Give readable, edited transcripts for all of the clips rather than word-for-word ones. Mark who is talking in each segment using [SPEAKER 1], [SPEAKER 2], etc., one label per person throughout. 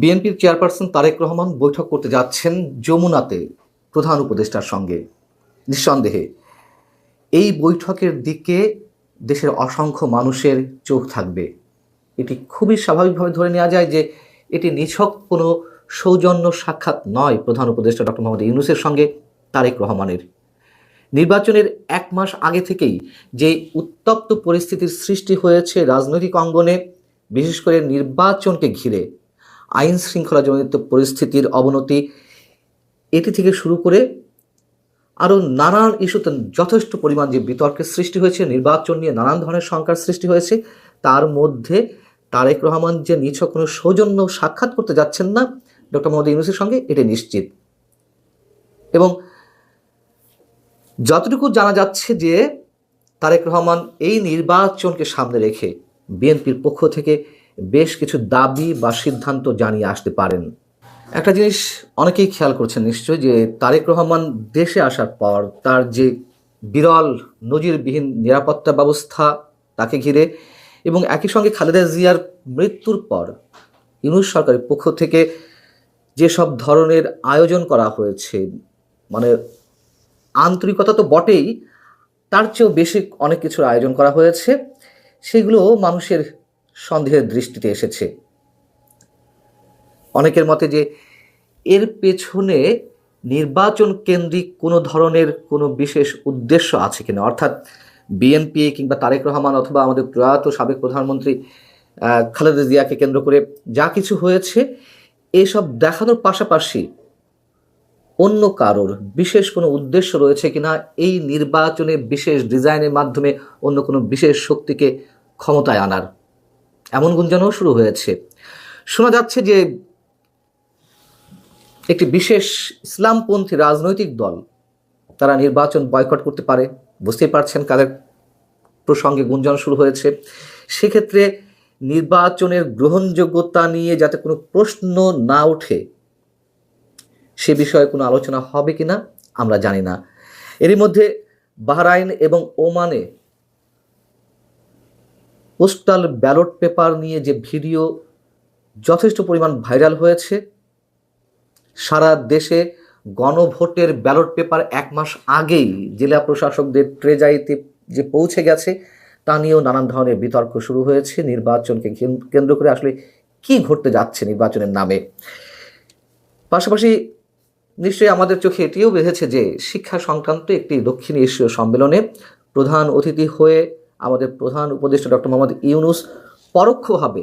[SPEAKER 1] বিএনপির চেয়ারপারসন তারেক রহমান বৈঠক করতে যাচ্ছেন যমুনাতে প্রধান উপদেষ্টার সঙ্গে। নিঃসন্দেহে এই বৈঠকের দিকে দেশের অসংখ্য মানুষের চোখ থাকবে। এটি খুবই স্বাভাবিকভাবে ধরে নেওয়া যায় যে এটি নিছক কোনো সৌজন্য সাক্ষাৎ নয় প্রধান উপদেষ্টা ডক্টর মোহাম্মদ ইউনূসের সঙ্গে তারেক রহমানের। নির্বাচনের এক মাস আগে থেকেই যে উত্তপ্ত পরিস্থিতির সৃষ্টি হয়েছে রাজনৈতিক অঙ্গনে, বিশেষ করে নির্বাচনকে ঘিরে আইন শৃঙ্খলাজনিত পরিস্থিতির অবনতি, এটি থেকে শুরু করে আরও নানান ইস্যুতে যথেষ্ট পরিমাণ যে বিতর্কের সৃষ্টি হয়েছে, নির্বাচন নিয়ে নানান ধরনের শঙ্কার সৃষ্টি হয়েছে, তার মধ্যে তারেক রহমান যে নিছক কোনো সৌজন্য সাক্ষাৎ করতে যাচ্ছেন না ডক্টর মোহাম্মদ ইউনূসের সঙ্গে, এটি নিশ্চিত। এবং যতটুকু জানা যাচ্ছে যে তারেক রহমান এই নির্বাচনকে সামনে রেখে বিএনপির পক্ষ থেকে বেশ কিছু দাবি বা সিদ্ধান্ত জানিয়ে আসতে পারেন। একটা জিনিস অনেকেই খেয়াল করছেন নিশ্চয়ই, যে তারেক রহমান দেশে আসার পর তার যে বিরল নজিরবিহীন নিরাপত্তা ব্যবস্থা তাকে ঘিরে, এবং একই সঙ্গে খালেদা জিয়ার মৃত্যুর পর ইউনূস সরকারের পক্ষ থেকে যেসব ধরনের আয়োজন করা হয়েছে, মানে আন্তরিকতা তো বটেই, তার চেয়েও বেশি অনেক কিছুর আয়োজন করা হয়েছে, সেগুলো মানুষের সন্দেহের দৃষ্টিতে এসেছে। অনেকের মতে যে এর পেছনে নির্বাচন কেন্দ্রিক কোনো ধরনের কোনো বিশেষ উদ্দেশ্য আছে কিনা, অর্থাৎ বিএনপি কিংবা তারেক রহমান অথবা আমাদের প্রয়াত সাবেক প্রধানমন্ত্রী খালেদা জিয়াকে কেন্দ্র করে যা কিছু হয়েছে, এসব দেখানোর পাশাপাশি অন্য কারোর বিশেষ কোনো উদ্দেশ্য রয়েছে কিনা, এই নির্বাচনে বিশেষ ডিজাইনের মাধ্যমে অন্য কোনো বিশেষ শক্তিকে ক্ষমতায় আনার, এমন গুঞ্জনও শুরু হয়েছে। শোনা যাচ্ছে যে একটি বিশেষ ইসলামপন্থী রাজনৈতিক দল তারা নির্বাচন বয়কট করতে পারে। বুঝতেই পারছেন কাদের প্রসঙ্গে গুঞ্জন শুরু হয়েছে। সেক্ষেত্রে নির্বাচনের গ্রহণযোগ্যতা নিয়ে যাতে কোনো প্রশ্ন না ওঠে, সে বিষয়ে কোনো আলোচনা হবে কিনা আমরা জানি না। এরই মধ্যে বাহরাইন এবং ওমানে পোস্টাল ব্যালট পেপার নিয়ে যে ভিডিও যথেষ্ট পরিমাণ ভাইরাল হয়েছে, সারা দেশে গণভোটের ব্যালট পেপার এক মাস আগেই জেলা প্রশাসকদের ট্রেজারিতে যে পৌঁছে গেছে, তা নিয়েও নানান ধরনের বিতর্ক শুরু হয়েছে। নির্বাচনকে কেন্দ্র করে আসলে কি ঘটতে যাচ্ছে নির্বাচনের নামে। পাশাপাশি নিশ্চয়ই আমাদের চোখে এটিও বেঁধেছে যে শিক্ষা সংক্রান্ত একটি দক্ষিণ এশীয় সম্মেলনে প্রধান অতিথি হয়ে আমাদের প্রধান উপদেষ্টা ডক্টর মোহাম্মদ ইউনূস পরোক্ষভাবে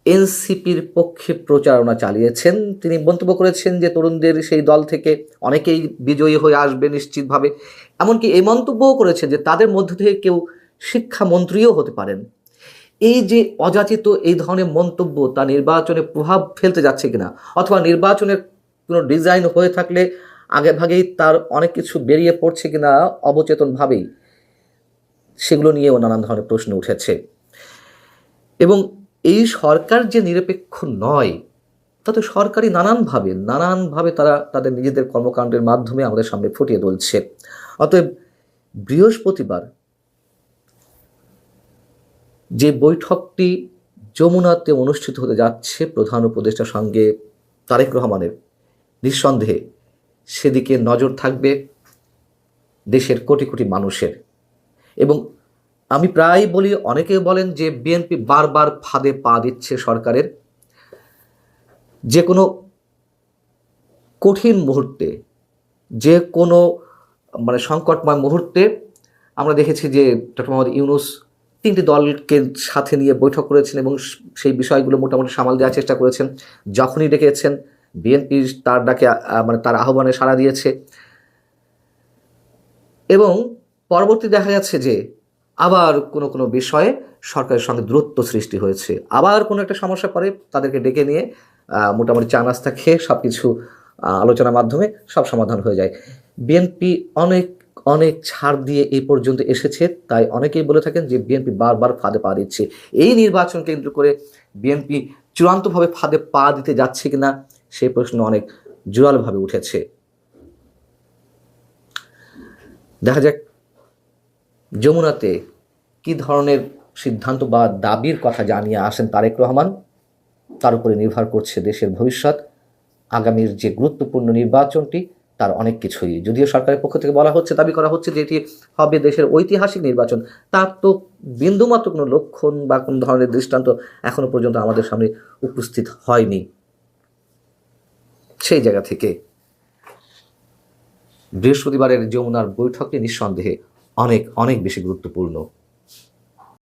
[SPEAKER 1] এনসিপির পক্ষে প্রচারণা চালিয়েছেন। তিনি মন্তব্য করেছেন যে তরুণদের সেই দল থেকে অনেকেই বিজয়ী হয়ে আসবে নিশ্চিতভাবে। এমনকি এই মন্তব্যও করেছেন যে তাদের মধ্য থেকে কেউ শিক্ষামন্ত্রীও হতে পারেন। এই যে অযাচিত এই ধরনের মন্তব্য, তা নির্বাচনে প্রভাব ফেলতে যাচ্ছে কিনা, অথবা নির্বাচনের কোনো ডিজাইন হয়ে থাকলে আগেভাগেই তার অনেক কিছু বেরিয়ে পড়ছে কিনা অবচেতনভাবেই, সেগুলো নিয়েও নানান ধরনের প্রশ্ন উঠেছে। এবং এই সরকার যে নিরপেক্ষ নয়, তাতে সরকারি নানানভাবে তারা তাদের নিজেদের কর্মকাণ্ডের মাধ্যমে আমাদের সামনে ফুটিয়ে তুলছে। অতএব বৃহস্পতিবার যে বৈঠকটি যমুনাতে অনুষ্ঠিত হতে যাচ্ছে প্রধান উপদেষ্টার সঙ্গে তারেক রহমানের, নিঃসন্দেহে সেদিকে নজর থাকবে দেশের কোটি কোটি মানুষের। এবং আমি প্রায় বলি, অনেকে বলেন যে বিএনপি বারবার ফাঁদে পা দিচ্ছে সরকারের। যে কোনো কঠিন মুহূর্তে, যে কোনো সংকটময় মুহূর্তে আমরা দেখেছি যে ডক্টর মোহাম্মদ ইউনূস 3টি দলকে সাথে নিয়ে বৈঠক করেছেন এবং সেই বিষয়গুলো মোটামুটি সামাল দেওয়ার চেষ্টা করেছেন। যখনই ডেকেছেন বিএনপি তার ডাকে তার আহ্বানে সাড়া দিয়েছে, এবং পরবর্তী দেখা যাচ্ছে যে আবার কোনো কোনো বিষয়ে সরকারের সঙ্গে দূরত্ব সৃষ্টি হয়েছে। আবার কোনো একটা সমস্যা পরে তাদেরকে ডেকে নিয়ে মোটামুটি চা নাস্তা খেয়ে সব কিছু আলোচনার মাধ্যমে সব সমাধান হয়ে যায়। বিএনপি অনেক অনেক ছাড় দিয়ে এই পর্যন্ত এসেছে, তাই অনেকেই বলে থাকেন যে বিএনপি বারবার ফাঁদে পা দিচ্ছে। এই নির্বাচন কেন্দ্র করে বিএনপি চূড়ান্তভাবে ফাঁদে পা দিতে যাচ্ছে কিনা, সেই প্রশ্ন অনেক জোরালোভাবে উঠেছে। দেখা যাক যমুনাতে কি ধরনের সিদ্ধান্ত বা দাবির কথা জানিয়ে আসেন তারেক রহমান। তার উপরে নির্ভর করছে দেশের ভবিষ্যৎ, আগামীর যে গুরুত্বপূর্ণ নির্বাচনটি তার অনেক কিছুই। যদিও সরকারের পক্ষ থেকে বলা হচ্ছে, দাবি করা হচ্ছে যে এটি হবে দেশের ঐতিহাসিক নির্বাচন, তার তো বিন্দুমাত্র কোনো লক্ষণ বা কোনো ধরনের দৃষ্টান্ত এখনো পর্যন্ত আমাদের সামনে উপস্থিত হয়নি। সেই জায়গা থেকে বৃহস্পতিবারের যমুনার বৈঠকটি নিঃসন্দেহে অনেক অনেক বেশি গুরুত্বপূর্ণ।